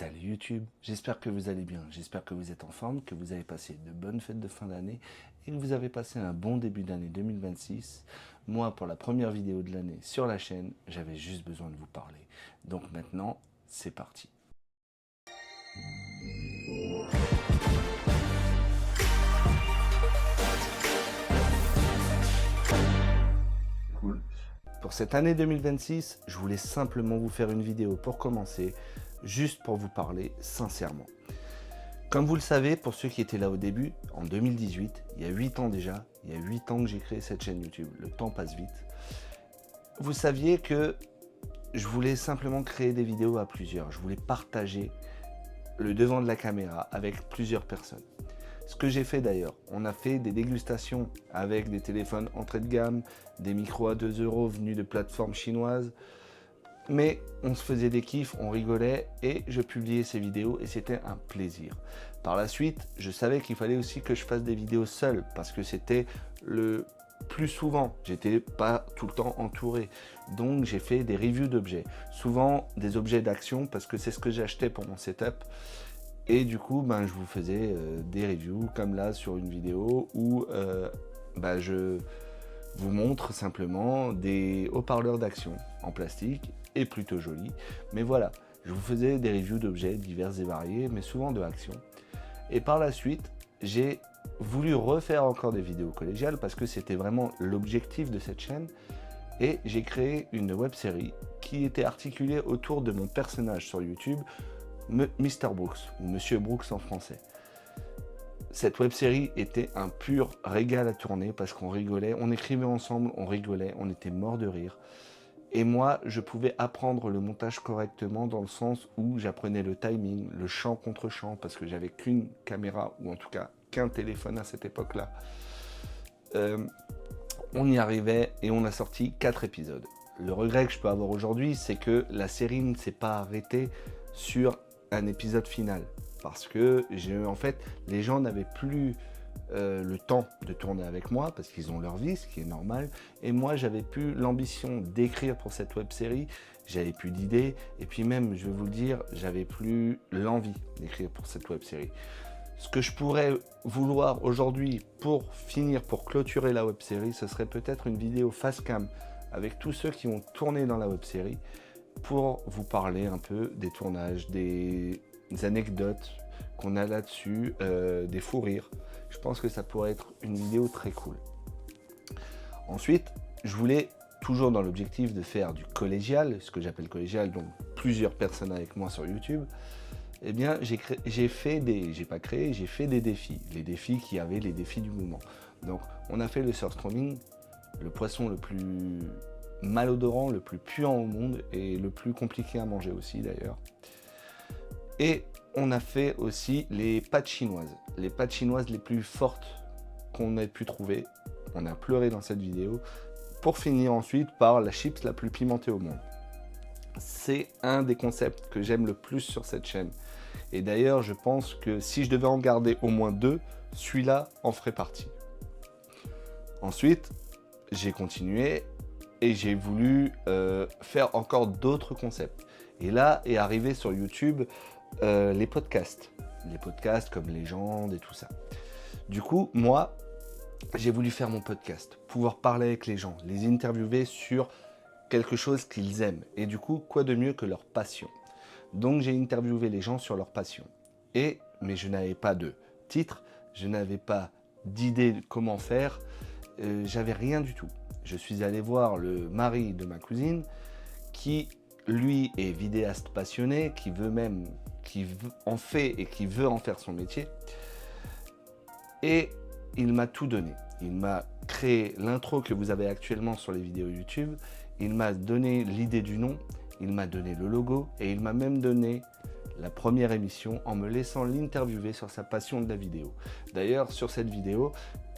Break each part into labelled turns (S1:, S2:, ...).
S1: Salut YouTube, j'espère que vous allez bien, j'espère que vous êtes en forme, que vous avez passé de bonnes fêtes de fin d'année et que vous avez passé un bon début d'année 2026. Moi, pour la première vidéo de l'année sur la chaîne, j'avais juste besoin de vous parler. Donc maintenant, c'est parti. Pour cette année 2026, je voulais simplement vous faire une vidéo pour commencer, juste pour vous parler sincèrement. Comme vous le savez, pour ceux qui étaient là au début, en 2018, il y a 8 ans déjà, il y a 8 ans que j'ai créé cette chaîne YouTube, le temps passe vite. Vous saviez que je voulais simplement créer des vidéos à plusieurs, je voulais partager le devant de la caméra avec plusieurs personnes. Ce que j'ai fait d'ailleurs, on a fait des dégustations avec des téléphones entrée de gamme, des micros à 2 € venus de plateformes chinoises, mais on se faisait des kiffs, on rigolait et je publiais ces vidéos et c'était un plaisir. Par la suite, je savais qu'il fallait aussi que je fasse des vidéos seul parce que c'était le plus souvent, j'étais pas tout le temps entouré. Donc j'ai fait des reviews d'objets, souvent des objets d'action parce que c'est ce que j'achetais pour mon setup. Et du coup, je vous faisais des reviews comme là sur une vidéo où je vous montre simplement des haut-parleurs d'action en plastique et plutôt jolis. Mais voilà, je vous faisais des reviews d'objets divers et variés, mais souvent de action. Et par la suite, j'ai voulu refaire encore des vidéos collégiales parce que c'était vraiment l'objectif de cette chaîne. Et j'ai créé une web-série qui était articulée autour de mon personnage sur YouTube, Mr. Brooks, ou Monsieur Brooks en français. Cette web-série était un pur régal à tourner parce qu'on rigolait, on écrivait ensemble, on rigolait, on était mort de rire. Et moi, je pouvais apprendre le montage correctement dans le sens où j'apprenais le timing, le champ contre champ, parce que j'avais qu'une caméra, ou en tout cas qu'un téléphone à cette époque-là. On y arrivait et on a sorti 4 épisodes. Le regret que je peux avoir aujourd'hui, c'est que la série ne s'est pas arrêtée sur un épisode final. Parce que, en fait, les gens n'avaient plus le temps de tourner avec moi, parce qu'ils ont leur vie, ce qui est normal. Et moi, j'avais plus l'ambition d'écrire pour cette web-série, j'avais plus d'idées. Et puis même, je vais vous le dire, j'avais plus l'envie d'écrire pour cette web-série. Ce que je pourrais vouloir aujourd'hui pour finir, pour clôturer la web-série, ce serait peut-être une vidéo face cam avec tous ceux qui ont tourné dans la web-série pour vous parler un peu des tournages, des anecdotes qu'on a là-dessus, des fous rires. Je pense que ça pourrait être une vidéo très cool. Ensuite, je voulais, toujours dans l'objectif de faire du collégial, ce que j'appelle collégial, donc plusieurs personnes avec moi sur YouTube, eh bien, j'ai fait des défis. Les défis qui avaient les défis du moment. Donc, on a fait le surströmming, le poisson le plus malodorant, le plus puant au monde et le plus compliqué à manger aussi d'ailleurs. Et on a fait aussi les pâtes chinoises. Les pâtes chinoises les plus fortes qu'on ait pu trouver. On a pleuré dans cette vidéo. Pour finir ensuite par la chips la plus pimentée au monde. C'est un des concepts que j'aime le plus sur cette chaîne. Et d'ailleurs, je pense que si je devais en garder au moins 2, celui-là en ferait partie. Ensuite, j'ai continué et j'ai voulu faire encore d'autres concepts. Et là est arrivé sur YouTube les podcasts. Les podcasts comme Légende et tout ça. Du coup, moi, j'ai voulu faire mon podcast, pouvoir parler avec les gens, les interviewer sur quelque chose qu'ils aiment. Et du coup, quoi de mieux que leur passion? Donc j'ai interviewé les gens sur leur passion. Mais je n'avais pas de titre, je n'avais pas d'idée de comment faire, j'avais rien du tout. Je suis allé voir le mari de ma cousine qui, lui, est vidéaste passionné, qui en fait et qui veut en faire son métier. Et il m'a tout donné. Il m'a créé l'intro que vous avez actuellement sur les vidéos YouTube, il m'a donné l'idée du nom, il m'a donné le logo et il m'a même donné la première émission en me laissant l'interviewer sur sa passion de la vidéo. D'ailleurs, sur cette vidéo,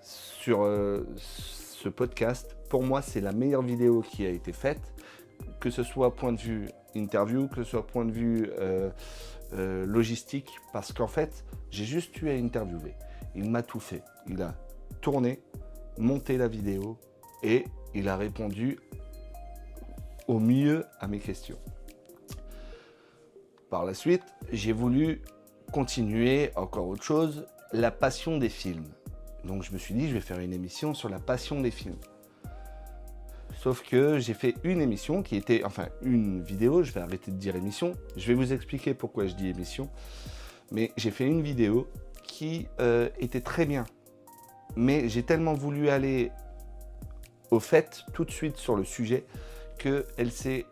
S1: sur ce podcast, pour moi, c'est la meilleure vidéo qui a été faite, que ce soit point de vue interview, que ce soit point de vue logistique, parce qu'en fait, j'ai juste eu à interviewer. Il m'a tout fait. Il a tourné, monté la vidéo et il a répondu au mieux à mes questions. Par la suite, j'ai voulu continuer encore autre chose, la passion des films. Donc je me suis dit, je vais faire une émission sur la passion des films. Sauf que j'ai fait une émission qui était, enfin une vidéo, je vais arrêter de dire émission, je vais vous expliquer pourquoi je dis émission, mais j'ai fait une vidéo qui était très bien. Mais j'ai tellement voulu aller au fait tout de suite sur le sujet qu'elle s'est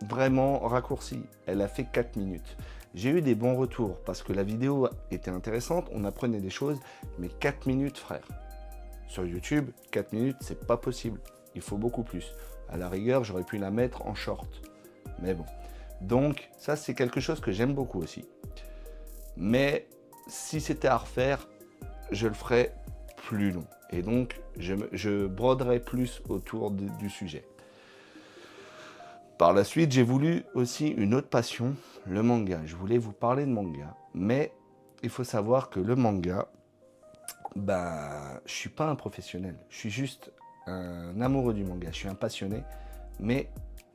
S1: vraiment raccourcie. Elle a fait 4 minutes. J'ai eu des bons retours parce que la vidéo était intéressante, on apprenait des choses, mais 4 minutes frère. Sur YouTube, 4 minutes, c'est pas possible. Il faut beaucoup plus. À la rigueur, j'aurais pu la mettre en short. Mais bon. Donc, ça, c'est quelque chose que j'aime beaucoup aussi. Mais si c'était à refaire, je le ferais plus long. Et donc, je broderais plus autour du sujet. Par la suite, j'ai voulu aussi une autre passion, le manga. Je voulais vous parler de manga. Mais il faut savoir que le manga, je suis pas un professionnel. Je suis juste un amoureux du manga. Je suis un passionné. Mais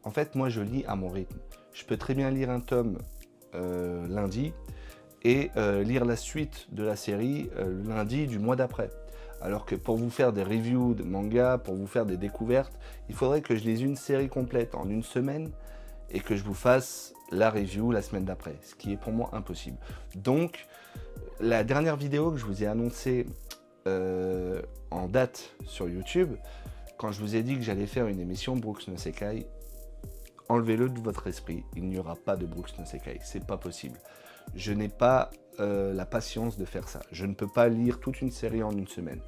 S1: en fait, moi, je lis à mon rythme. Je peux très bien lire un tome lundi et lire la suite de la série lundi du mois d'après. Alors que pour vous faire des reviews de manga, pour vous faire des découvertes, il faudrait que je lise une série complète en une semaine et que je vous fasse la review la semaine d'après, ce qui est pour moi impossible. Donc, la dernière vidéo que je vous ai annoncée en date sur YouTube, quand je vous ai dit que j'allais faire une émission Brooks no Sekai, enlevez-le de votre esprit, il n'y aura pas de Brooks no Sekai, c'est pas possible. Je n'ai pas la patience de faire ça. Je ne peux pas lire toute une série en une semaine.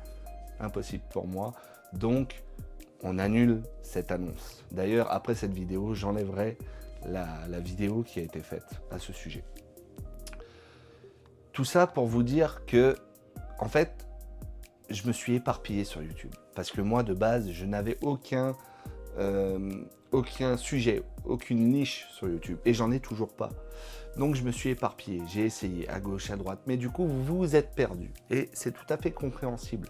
S1: Impossible pour moi. Donc, on annule cette annonce. D'ailleurs, après cette vidéo, j'enlèverai la vidéo qui a été faite à ce sujet. Tout ça pour vous dire que, en fait, je me suis éparpillé sur YouTube. Parce que moi, de base, je n'avais aucun sujet, aucune niche sur YouTube. Et j'en ai toujours pas. Donc je me suis éparpillé, j'ai essayé à gauche, à droite, mais du coup vous vous êtes perdu et c'est tout à fait compréhensible.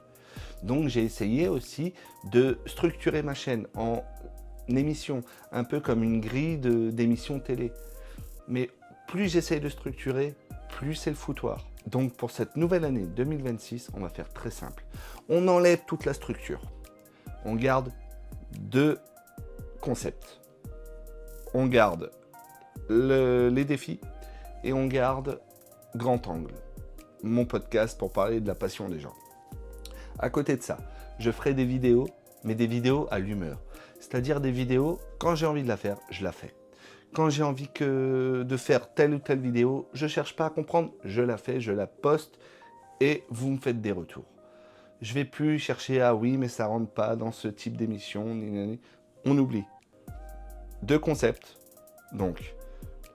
S1: Donc j'ai essayé aussi de structurer ma chaîne en émissions, un peu comme une grille d'émissions télé. Mais plus j'essaye de structurer, plus c'est le foutoir. Donc pour cette nouvelle année 2026, on va faire très simple. On enlève toute la structure. On garde 2 concepts. On garde les défis et on garde Grand Angle, mon podcast pour parler de la passion des gens. À côté de ça, je ferai des vidéos, mais des vidéos à l'humeur. C'est-à-dire des vidéos, quand j'ai envie de la faire, je la fais. Quand j'ai envie de faire telle ou telle vidéo, je ne cherche pas à comprendre, je la fais, je la poste et vous me faites des retours. Je ne vais plus chercher à oui, mais ça ne rentre pas dans ce type d'émission. On oublie. 2 concepts, donc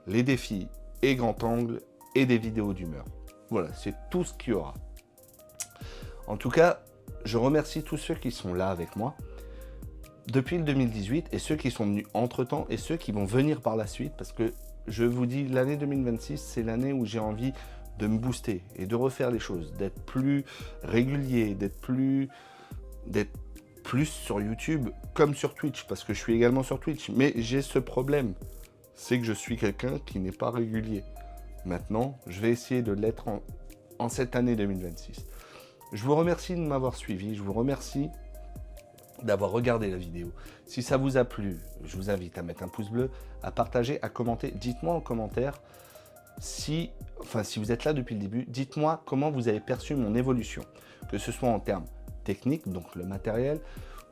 S1: les défis et Grand Angle et des vidéos d'humeur. Voilà, c'est tout ce qu'il y aura. En tout cas, je remercie tous ceux qui sont là avec moi depuis le 2018 et ceux qui sont venus entre-temps et ceux qui vont venir par la suite parce que je vous dis, l'année 2026, c'est l'année où j'ai envie de me booster et de refaire les choses, d'être plus régulier, d'être plus sur YouTube comme sur Twitch parce que je suis également sur Twitch. Mais j'ai ce problème, c'est que je suis quelqu'un qui n'est pas régulier. Maintenant, je vais essayer de l'être en cette année 2026. Je vous remercie de m'avoir suivi, je vous remercie d'avoir regardé la vidéo. Si ça vous a plu, je vous invite à mettre un pouce bleu, à partager, à commenter. Dites-moi en commentaire si vous êtes là depuis le début, dites-moi comment vous avez perçu mon évolution. Que ce soit en termes techniques, donc le matériel,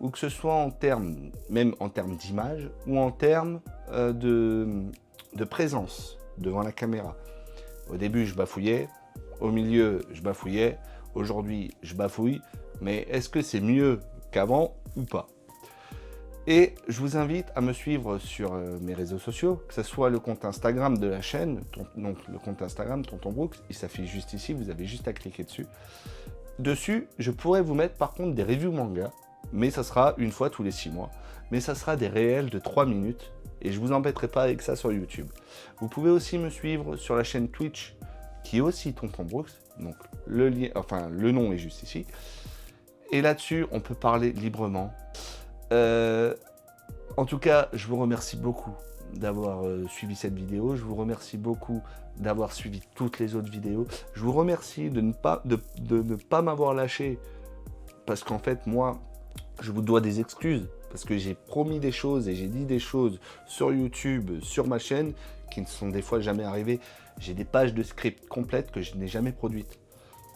S1: ou que ce soit en termes, même en termes d'image, ou en termes de présence devant la caméra. Au début, je bafouillais, au milieu, je bafouillais, aujourd'hui, je bafouille, mais est-ce que c'est mieux qu'avant ou pas? Et je vous invite à me suivre sur mes réseaux sociaux, que ce soit le compte Instagram de la chaîne, donc le compte Instagram Tonton Brooks, il s'affiche juste ici, vous avez juste à cliquer dessus. Dessus, je pourrais vous mettre par contre des reviews manga, mais ça sera une fois tous les 6 mois. Mais ça sera des réels de 3 minutes, et je vous embêterai pas avec ça sur YouTube. Vous pouvez aussi me suivre sur la chaîne Twitch, qui est aussi Tonton Brooks, donc le nom est juste ici. Et là-dessus, on peut parler librement. En tout cas, je vous remercie beaucoup d'avoir suivi cette vidéo. Je vous remercie beaucoup d'avoir suivi toutes les autres vidéos. Je vous remercie de ne pas m'avoir lâché. Parce qu'en fait, moi, je vous dois des excuses. Parce que j'ai promis des choses et j'ai dit des choses sur YouTube, sur ma chaîne, qui ne sont des fois jamais arrivées. J'ai des pages de script complètes que je n'ai jamais produites.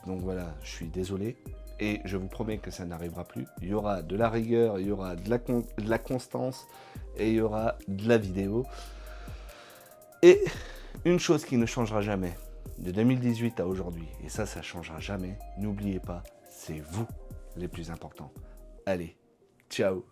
S1: Donc voilà, je suis désolé. Et je vous promets que ça n'arrivera plus. Il y aura de la rigueur, il y aura de la constance et il y aura de la vidéo. Et une chose qui ne changera jamais, de 2018 à aujourd'hui, et ça ne changera jamais, n'oubliez pas, c'est vous les plus importants. Allez, ciao!